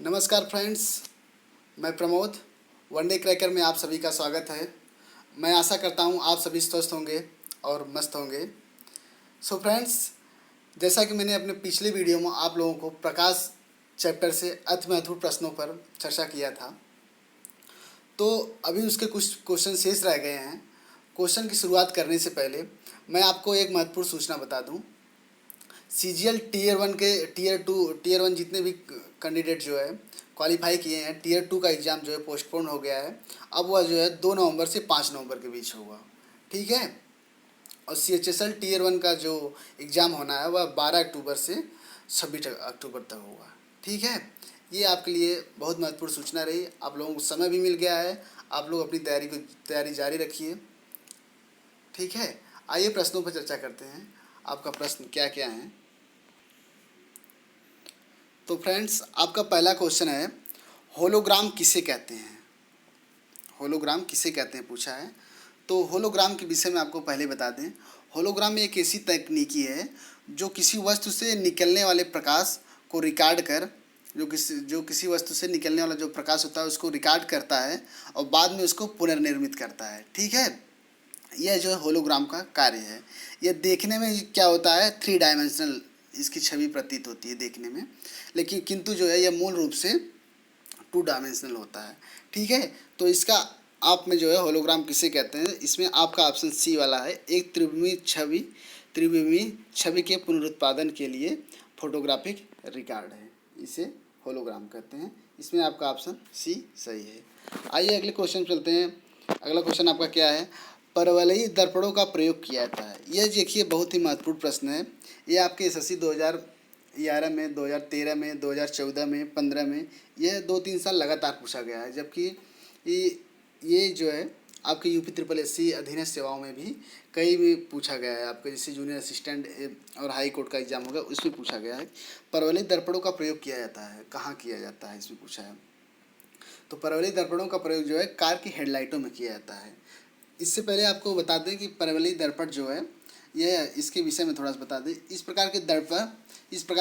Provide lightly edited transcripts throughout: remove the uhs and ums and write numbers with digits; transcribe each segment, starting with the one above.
नमस्कार फ्रेंड्स, मैं Pramod. One day cracker में आप सभी का स्वागत है। मैं आशा करता हूँ आप सभी स्वस्थ होंगे और मस्त होंगे। सो फ्रेंड्स, जैसा कि मैंने अपने पिछले वीडियो में आप लोगों को प्रकाश चैप्टर से अति महत्वपूर्ण प्रश्नों पर चर्चा किया था, तो अभी उसके कुछ क्वेश्चन शेष रह गए हैं। क्वेश्चन की शुरुआत करने से पहले मैं आपको एक महत्वपूर्ण सूचना बता दूं। सीजीएल टीयर वन के टीयर वन जितने भी कैंडिडेट जो है क्वालिफाई किए हैं, टीयर टू का एग्ज़ाम जो है पोस्टपोन हो गया है। अब वह जो है 2 नवंबर से 5 नवंबर के बीच होगा, ठीक है। और सीएचएसएल टीयर वन का जो एग्ज़ाम होना है वह 12 अक्टूबर से 26 अक्टूबर तक होगा, ठीक है। ये आपके लिए बहुत महत्वपूर्ण सूचना रही। आप लोगों को समय भी मिल गया है, आप लोग अपनी तैयारी जारी रखिए, ठीक है। आइए प्रश्नों पर चर्चा करते हैं। आपका प्रश्न क्या क्या है? तो फ्रेंड्स, आपका पहला क्वेश्चन है, होलोग्राम किसे कहते हैं? होलोग्राम किसे कहते हैं पूछा है। तो होलोग्राम के विषय में आपको पहले बता दें। होलोग्राम एक ऐसी तकनीकी है जो किसी वस्तु से निकलने वाले प्रकाश को रिकॉर्ड कर जो किसी वस्तु से निकलने वाला जो प्रकाश होता है उसको रिकॉर्ड करता है और बाद में उसको पुनर्निर्मित करता है, ठीक है। यह जो है होलोग्राम का कार्य है। यह देखने में क्या होता है, 3 डायमेंशनल इसकी छवि प्रतीत होती है देखने में, लेकिन किंतु जो है यह मूल रूप से 2 डायमेंशनल होता है, ठीक है। तो इसका आप में जो है होलोग्राम किसे कहते हैं, इसमें आपका ऑप्शन सी वाला है। एक त्रिविमीय छवि के पुनरुत्पादन के लिए फोटोग्राफिक रिकॉर्ड है, इसे होलोग्राम कहते हैं। इसमें आपका ऑप्शन सी सही है। आइए अगले क्वेश्चन चलते हैं। अगला क्वेश्चन आपका क्या है, परवलयी दर्पणों का प्रयोग किया जाता है। यह देखिए बहुत ही महत्वपूर्ण प्रश्न है। ये आपके एसएससी 2011 में, 2013 में, 2014 में, 15 में, यह 2-3 साल लगातार पूछा गया है। जबकि ये जो है आपके यूपी ट्रिपल एससी अधीनस्थ सेवाओं में भी कई भी पूछा गया है। आपके जैसे जूनियर असिस्टेंट और हाई कोर्ट का एग्जाम होगा उसमें पूछा गया है। परवलयी दर्पणों का प्रयोग किया जाता है, कहाँ किया जाता है इसमें पूछा है। तो परवलयी दर्पणों का प्रयोग जो है कार की हेडलाइटों में किया जाता है। इससे पहले आपको बता दें कि परवलयी दर्पण जो है यह इसके विषय में थोड़ा सा बता दें। इस प्रकार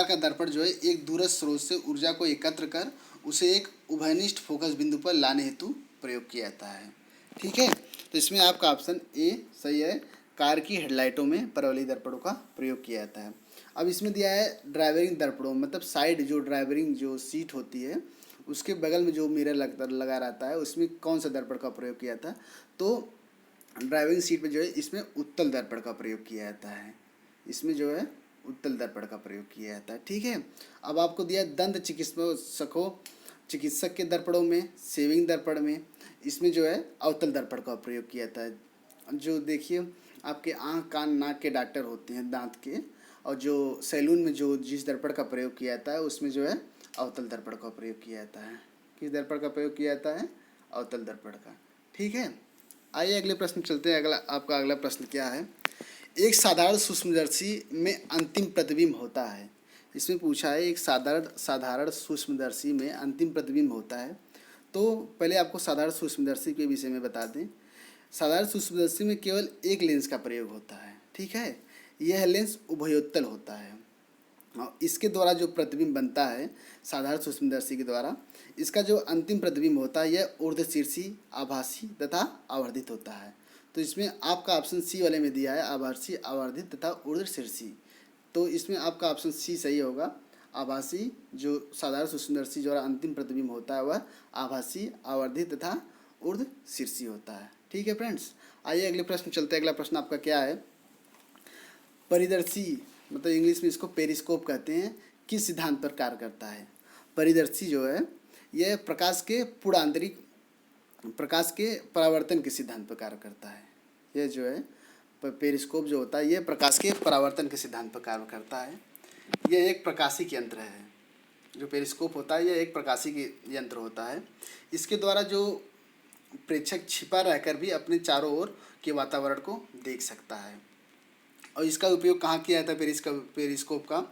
का दर्पण जो है एक दूरस्थ स्रोत से ऊर्जा को एकत्र कर उसे एक उभयनिष्ठ फोकस बिंदु पर लाने हेतु प्रयोग किया जाता है, ठीक है। तो इसमें आपका ऑप्शन ए सही है। कार की हेडलाइटों में परवलयी दर्पणों का प्रयोग किया जाता है। अब इसमें दिया है ड्राइवरिंग दर्पणों, मतलब साइड जो ड्राइवरिंग जो सीट होती है उसके बगल में जो मिरर लगा रहता है उसमें कौन सा दर्पण का प्रयोग किया था। तो ड्राइविंग सीट पे जो है इसमें उत्तल दर्पण का प्रयोग किया जाता है। इसमें जो है उत्तल दर्पण का प्रयोग किया जाता है, ठीक है। अब आपको दिया दंत चिकित्सक के दर्पणों में, सेविंग दर्पण में, इसमें जो है अवतल दर्पण का प्रयोग किया जाता है। जो देखिए आपके आँख कान नाक के डॉक्टर होते हैं दांत के, और जो सैलून में जो जिस दर्पण का प्रयोग किया जाता है उसमें जो है अवतल दर्पण का प्रयोग किया जाता है। किस दर्पण का प्रयोग किया जाता है? अवतल दर्पण का, ठीक है। आइए अगले प्रश्न चलते हैं। आपका अगला प्रश्न क्या है, एक साधारण सूक्ष्मदर्शी में अंतिम प्रतिबिंब होता है। इसमें पूछा है एक साधारण सूक्ष्मदर्शी में अंतिम प्रतिबिंब होता है। तो पहले आपको साधारण सूक्ष्मदर्शी के विषय में बता दें। साधारण सूक्ष्मदर्शी में केवल एक लेंस का प्रयोग होता है, ठीक है। यह लेंस उभयोत्तल होता है और इसके द्वारा जो प्रतिबिंब बनता है साधारण सूक्ष्मदर्शी के द्वारा, इसका जो अंतिम प्रतिबिंब होता है यह ऊर्ध्वशीर्षी, आभासी तथा आवर्धित होता है। तो इसमें आपका ऑप्शन सी वाले में दिया है आभासी, आवर्धित तथा ऊर्ध्वशीर्षी। तो इसमें आपका ऑप्शन सी सही होगा। आभासी जो साधारण सूक्ष्मदर्शी द्वारा अंतिम प्रतिबिंब होता है वह आभासी, आवर्धित तथा ऊर्ध्वशीर्षी होता है, ठीक है फ्रेंड्स। आइए अगले प्रश्न चलते हैं। अगला प्रश्न आपका क्या है, परिदर्शी मतलब इंग्लिश में इसको पेरिस्कोप कहते हैं, किस सिद्धांत पर कार्य करता है? परिदर्शी जो है यह प्रकाश के परावर्तन के सिद्धांत पर कार्य करता है। यह जो है पेरिस्कोप जो होता है यह प्रकाश के परावर्तन के सिद्धांत पर कार्य करता है। यह एक प्रकाशिक यंत्र है। जो पेरिस्कोप होता है यह एक प्रकाशिक यंत्र होता है। इसके द्वारा जो प्रेक्षक छिपा रहकर भी अपने चारों ओर के वातावरण को देख सकता है। और इसका उपयोग कहाँ किया जाता है? पेरिस्कोप का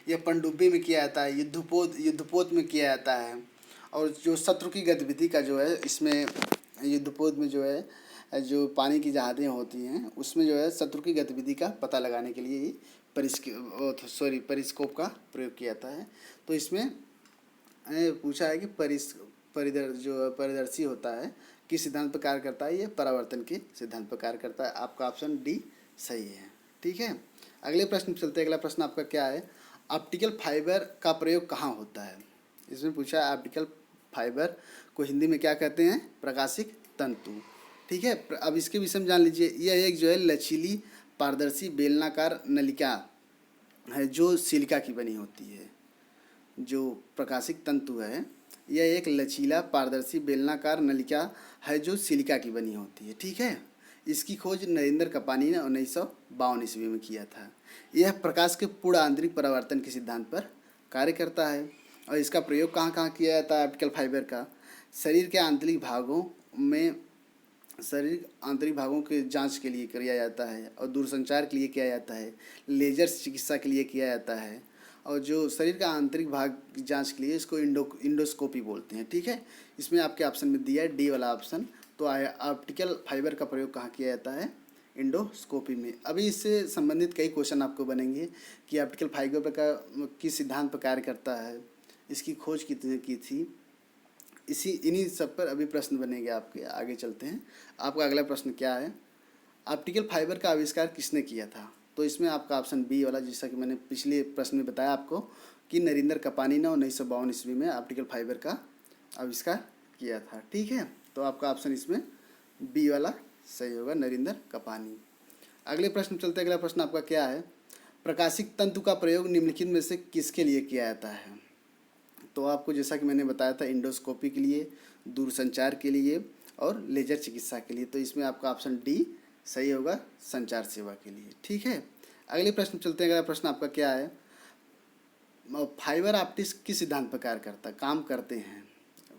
यह पनडुब्बी में किया जाता है, युद्धपोत में किया जाता है। और जो शत्रु की गतिविधि का जो है इसमें युद्धपोत में जो है जो पानी की जहाज़ें होती हैं उसमें जो है शत्रु की गतिविधि का पता लगाने के लिए पेरिस्कोप का प्रयोग किया जाता है। तो इसमें पूछा है कि जो परिदर्शी होता है किस सिद्धांत पर कार्य करता है, ये परावर्तन के सिद्धांत पर कार्य करता है। आपका ऑप्शन डी सही है। ठीक है, अगले प्रश्न पे चलते हैं। अगला प्रश्न आपका क्या है, ऑप्टिकल फाइबर का प्रयोग कहाँ होता है। इसमें पूछा है ऑप्टिकल फाइबर को हिंदी में क्या कहते हैं, प्रकाशिक तंतु। ठीक है, अब इसके विषय में जान लीजिए। यह एक जो है लचीली पारदर्शी बेलनाकार नलिका है जो सिलिका की बनी होती है। जो प्रकाशिक तंतु है यह एक लचीला पारदर्शी बेलनाकार नलिका है जो सिलिका की बनी होती है। ठीक है, इसकी खोज नरेंद्र कपानी ने 1952 ईस्वी में किया था। यह प्रकाश के पूर्ण आंतरिक परावर्तन के सिद्धांत पर कार्य करता है। और इसका प्रयोग कहाँ कहाँ किया जाता है ऑप्टिकल फाइबर का, शरीर के आंतरिक भागों में, शरीर आंतरिक भागों के जांच के लिए किया जाता है, और दूरसंचार के लिए किया जाता है, लेजर चिकित्सा के लिए किया जाता है, और जो शरीर का आंतरिक भाग की जांच के लिए इसको इंडोस्कोपी बोलते हैं। ठीक है, इसमें आपके ऑप्शन में दिया है डी वाला ऑप्शन। तो ऑप्टिकल फाइबर का प्रयोग कहाँ किया जाता है, इंडोस्कोपी में। अभी इससे संबंधित कई क्वेश्चन आपको बनेंगे कि ऑप्टिकल फाइबर का किस सिद्धांत पर कार्य करता है, इसकी खोज कितने की थी, इन्हीं सब पर अभी प्रश्न बनेंगे आपके। आगे चलते हैं। आपका अगला प्रश्न क्या है, ऑप्टिकल फाइबर का आविष्कार किसने किया था। तो इसमें आपका ऑप्शन बी वाला, जैसा कि मैंने पिछले प्रश्न में बताया आपको कि नरेंद्र कपानी ने 1952 ईस्वी में ऑप्टिकल फाइबर का आविष्कार किया था। ठीक है, तो आपका ऑप्शन इसमें बी वाला सही होगा, नरेंद्र कपानी। अगले प्रश्न चलते हैं। अगला प्रश्न आपका क्या है, प्रकाशिक तंतु का प्रयोग निम्नलिखित में से किसके लिए किया जाता है। तो आपको जैसा कि मैंने बताया था इंडोस्कोपी के लिए, दूरसंचार के लिए और लेजर चिकित्सा के लिए। तो इसमें आपका ऑप्शन डी सही होगा, संचार सेवा के लिए। ठीक है, अगले प्रश्न चलते हैं। अगला प्रश्न आपका क्या है, फाइबर ऑप्टिक्स किस सिद्धांत पर कार्य करता है, काम करते हैं,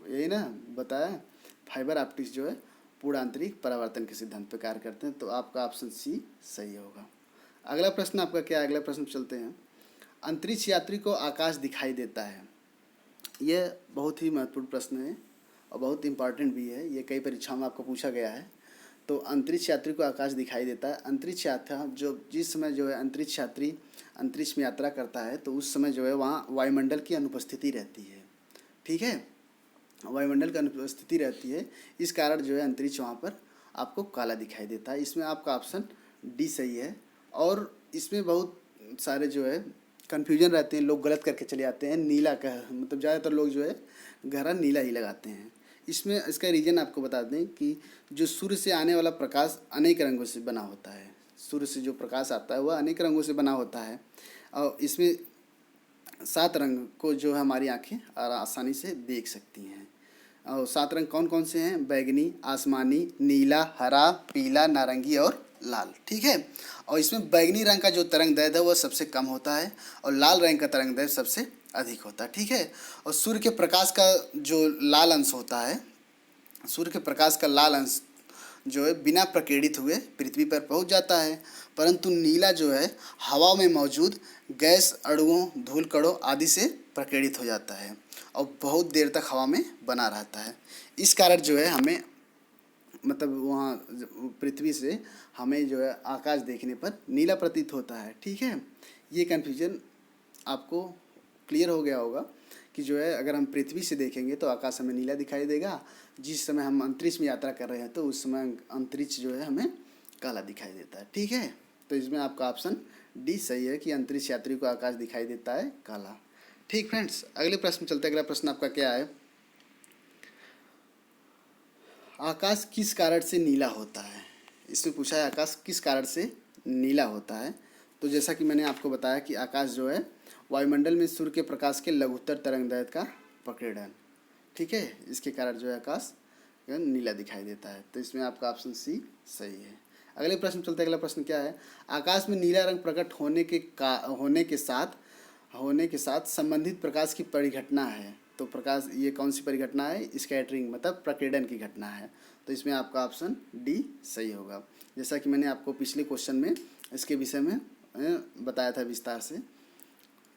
यही ना बताया। फाइबर ऑप्टिक्स जो है पूर्ण आंतरिक परावर्तन के सिद्धांत पर कार्य करते हैं। तो आपका ऑप्शन सी सही होगा। अगला प्रश्न आपका क्या है, अगला प्रश्न चलते हैं। अंतरिक्ष यात्री को आकाश दिखाई देता है, यह बहुत ही महत्वपूर्ण प्रश्न है और बहुत इम्पॉर्टेंट भी है। ये कई परीक्षाओं में आपको पूछा गया है। तो अंतरिक्ष यात्री को आकाश दिखाई देता है। अंतरिक्ष यात्रा जो जिस समय जो है अंतरिक्ष यात्री अंतरिक्ष में यात्रा करता है तो उस समय जो है वहाँ वायुमंडल की अनुपस्थिति रहती है। ठीक है, वायुमंडल की अनुपस्थिति रहती है, इस कारण जो है अंतरिक्ष वहाँ पर आपको काला दिखाई देता है। इसमें आपका ऑप्शन डी सही है। और इसमें बहुत सारे जो है कन्फ्यूजन रहते हैं, लोग गलत करके चले जाते हैं। नीला का मतलब ज़्यादातर लोग जो है गहरा नीला ही लगाते हैं। इसमें इसका रीज़न आपको बता दें कि जो सूर्य से आने वाला प्रकाश अनेक रंगों से बना होता है। सूर्य से जो प्रकाश आता है वह अनेक रंगों से बना होता है, और इसमें 7 रंग को जो है हमारी आँखें आसानी से देख सकती हैं। और 7 रंग कौन कौन से हैं, बैगनी, आसमानी, नीला, हरा, पीला, नारंगी और लाल। ठीक है, और इसमें बैगनी रंग का जो तरंग दैर्ध्य है वह सबसे कम होता है और लाल रंग का तरंग दैर्ध्य सबसे अधिक होता है। ठीक है, और सूर्य के प्रकाश का जो लाल अंश होता है, सूर्य के प्रकाश का लाल अंश जो है बिना प्रकीर्णित हुए पृथ्वी पर पहुंच जाता है, परंतु नीला जो है हवा में मौजूद गैस अणुओं, धूल कणों आदि से प्रकीर्णित हो जाता है और बहुत देर तक हवा में बना रहता है। इस कारण जो है हमें मतलब वहाँ पृथ्वी से हमें जो है आकाश देखने पर नीला प्रतीत होता है। ठीक है, ये कन्फ्यूजन आपको क्लियर हो गया होगा कि जो है अगर हम पृथ्वी से देखेंगे तो आकाश हमें नीला दिखाई देगा, जिस समय हम अंतरिक्ष में यात्रा कर रहे हैं तो उस समय अंतरिक्ष जो है हमें काला दिखाई देता है। ठीक है, तो इसमें आपका ऑप्शन डी सही है कि अंतरिक्ष यात्री को आकाश दिखाई देता है काला। ठीक फ्रेंड्स, अगले प्रश्न चलते हैं। अगला प्रश्न आपका क्या है, आकाश किस कारण से नीला होता है। इसमें पूछा है आकाश किस कारण से नीला होता है। तो जैसा कि मैंने आपको बताया कि आकाश जो है वायुमंडल में सूर्य के प्रकाश के लघुत्तर तरंगदैर्ध्य का प्रकीर्णन, ठीक है, इसके कारण जो है आकाश नीला दिखाई देता है। तो इसमें आपका ऑप्शन सी सही है। अगले प्रश्न चलते हैं। अगला प्रश्न क्या है, आकाश में नीला रंग प्रकट होने के साथ संबंधित प्रकाश की परिघटना है। तो प्रकाश ये कौन सी परिघटना है, स्कैटरिंग मतलब प्रकीर्णन की घटना है। तो इसमें आपका ऑप्शन डी सही होगा, जैसा कि मैंने आपको पिछले क्वेश्चन में इसके विषय में बताया था विस्तार से।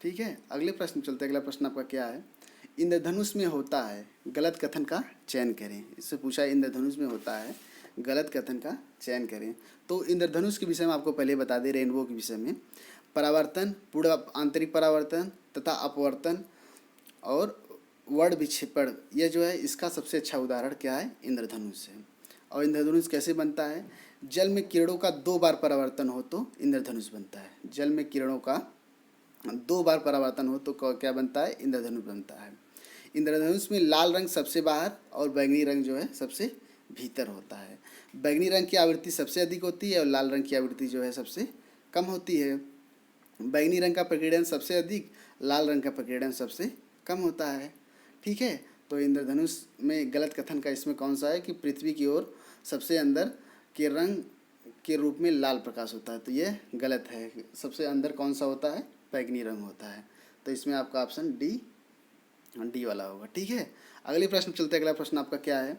ठीक है, अगले प्रश्न चलते हैं। अगला प्रश्न आपका क्या है, इंद्रधनुष में होता है गलत कथन का चयन करें। इससे पूछा है इंद्रधनुष में होता है गलत कथन का चयन करें। तो इंद्रधनुष के विषय में आपको पहले बता दें, रेनबो के विषय में परावर्तन, पूर्ण आंतरिक परावर्तन तथा अपवर्तन और वर्ण विक्षेपण, यह जो है इसका सबसे अच्छा उदाहरण क्या है, इंद्रधनुष है। और इंद्रधनुष कैसे बनता है, जल में किरणों का 2 बार परावर्तन हो तो इंद्रधनुष बनता है। जल में किरणों का 2 बार परावर्तन हो तो क्या बनता है, इंद्रधनुष बनता है। इंद्रधनुष में लाल रंग सबसे बाहर और बैंगनी रंग जो है सबसे भीतर होता है। बैंगनी रंग की आवृत्ति सबसे अधिक होती है और लाल रंग की आवृत्ति जो है सबसे कम होती है। बैंगनी रंग का प्रकीर्णन सबसे अधिक, लाल रंग का प्रकीर्णन सबसे कम होता है। ठीक है, तो इंद्रधनुष में गलत कथन का इसमें कौन सा है कि पृथ्वी की ओर सबसे अंदर के रंग के रूप में लाल प्रकाश होता है, तो ये गलत है। सबसे अंदर कौन सा होता है, बैंगनी रंग होता है। तो इसमें आपका ऑप्शन डी वाला होगा। ठीक है, अगले प्रश्न चलते हैं। अगला प्रश्न आपका क्या है,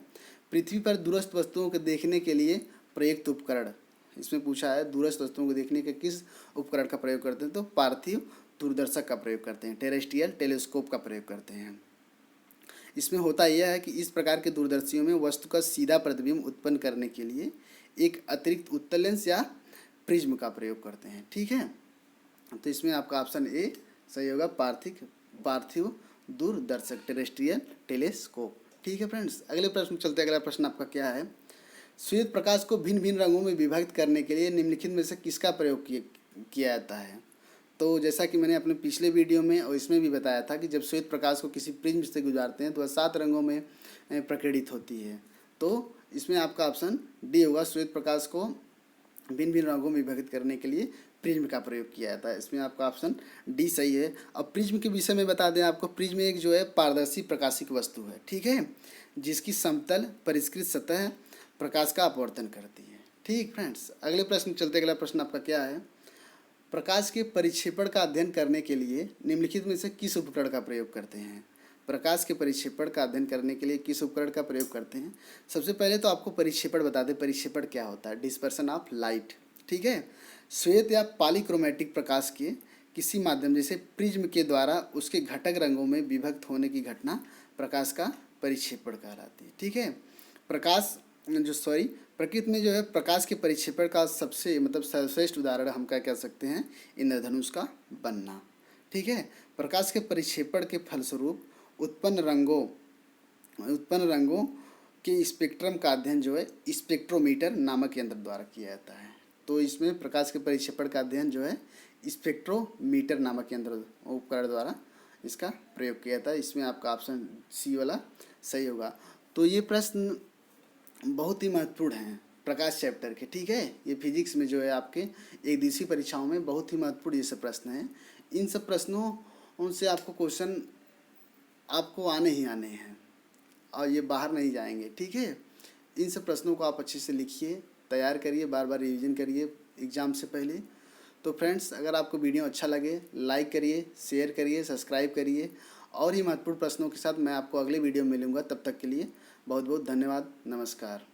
पृथ्वी पर दूरस्थ वस्तुओं को देखने के लिए प्रयुक्त उपकरण। इसमें पूछा है दूरस्थ वस्तुओं को देखने के किस उपकरण का प्रयोग करते हैं, तो पार्थिव दूरदर्शक का प्रयोग करते हैं, टेरेस्ट्रियल टेलीस्कोप का प्रयोग करते हैं। इसमें होता यह है कि इस प्रकार के दूरदर्शियों में वस्तु का सीधा प्रतिबिंब उत्पन्न करने के लिए एक अतिरिक्त उत्तल लेंस या प्रिज्म का प्रयोग करते हैं। ठीक है, तो इसमें आपका ऑप्शन ए सही होगा, पार्थिव दूरदर्शक, टेरेस्ट्रियल टेलीस्कोप। ठीक है फ्रेंड्स, अगले प्रश्न चलते हैं। अगला प्रश्न आपका क्या है, श्वेत प्रकाश को भिन्न भिन्न रंगों में विभाजित करने के लिए निम्नलिखित में से किसका प्रयोग किया जाता है। तो जैसा कि मैंने अपने पिछले वीडियो में और इसमें भी बताया था कि जब श्वेत प्रकाश को किसी प्रिज्म से गुजारते हैं तो वह 7 रंगों में प्रकीर्णित होती है। तो इसमें आपका ऑप्शन डी होगा, श्वेत प्रकाश को भिन्न भिन्न रंगों में विभाजित करने के लिए प्रिज्म का प्रयोग किया जाता है। इसमें आपका ऑप्शन डी सही है। अब प्रिज्म के विषय में बता दें आपको, प्रिज्म एक जो है पारदर्शी प्रकाशिक वस्तु है। ठीक है, जिसकी समतल परिष्कृत सतह प्रकाश का अपवर्तन करती है। ठीक फ्रेंड्स, अगले प्रश्न चलते। अगला प्रश्न आपका क्या है, प्रकाश के परिक्षेपण का अध्ययन करने के लिए निम्नलिखित में से किस उपकरण का प्रयोग करते हैं। प्रकाश के परिक्षेपण का अध्ययन करने के लिए किस उपकरण का प्रयोग करते हैं। सबसे पहले तो आपको परिक्षेपण बता दें, परिक्षेपण क्या होता है, डिस्पर्सन ऑफ लाइट। ठीक है, श्वेत या पॉलीक्रोमैटिक प्रकाश के किसी माध्यम जैसे प्रिज्म के द्वारा उसके घटक रंगों में विभक्त होने की घटना प्रकाश का परिक्षेपण कहलाती है। ठीक है, प्रकृति में जो है प्रकाश के परिक्षेपण का सबसे सर्वश्रेष्ठ उदाहरण हम क्या कह सकते हैं, इंद्रधनुष का बनना। ठीक है, प्रकाश के परिक्षेपण के फलस्वरूप उत्पन्न रंगों के स्पेक्ट्रम का अध्ययन जो है स्पेक्ट्रोमीटर नामक यंत्र द्वारा किया जाता है। तो इसमें प्रकाश के परिक्षेपण का अध्ययन जो है स्पेक्ट्रोमीटर नामक यंत्र उपकरण द्वारा इसका प्रयोग किया जाता है। इसमें आपका ऑप्शन सी वाला सही होगा। तो ये प्रश्न बहुत ही महत्वपूर्ण हैं प्रकाश चैप्टर के। ठीक है, ये फिजिक्स में जो है आपके एक दिवसीय परीक्षाओं में बहुत ही महत्वपूर्ण ये सब प्रश्न हैं। इन सब प्रश्नों उनसे आपको क्वेश्चन आपको आने ही आने हैं और ये बाहर नहीं जाएंगे। ठीक है, इन सब प्रश्नों को आप अच्छे से लिखिए, तैयार करिए, बार बार रिवीजन करिए एग्ज़ाम से पहले। तो फ्रेंड्स, अगर आपको वीडियो अच्छा लगे लाइक करिए, शेयर करिए, सब्सक्राइब करिए। और ही महत्वपूर्ण प्रश्नों के साथ मैं आपको अगले वीडियो में मिलूँगा। तब तक के लिए बहुत बहुत धन्यवाद, नमस्कार।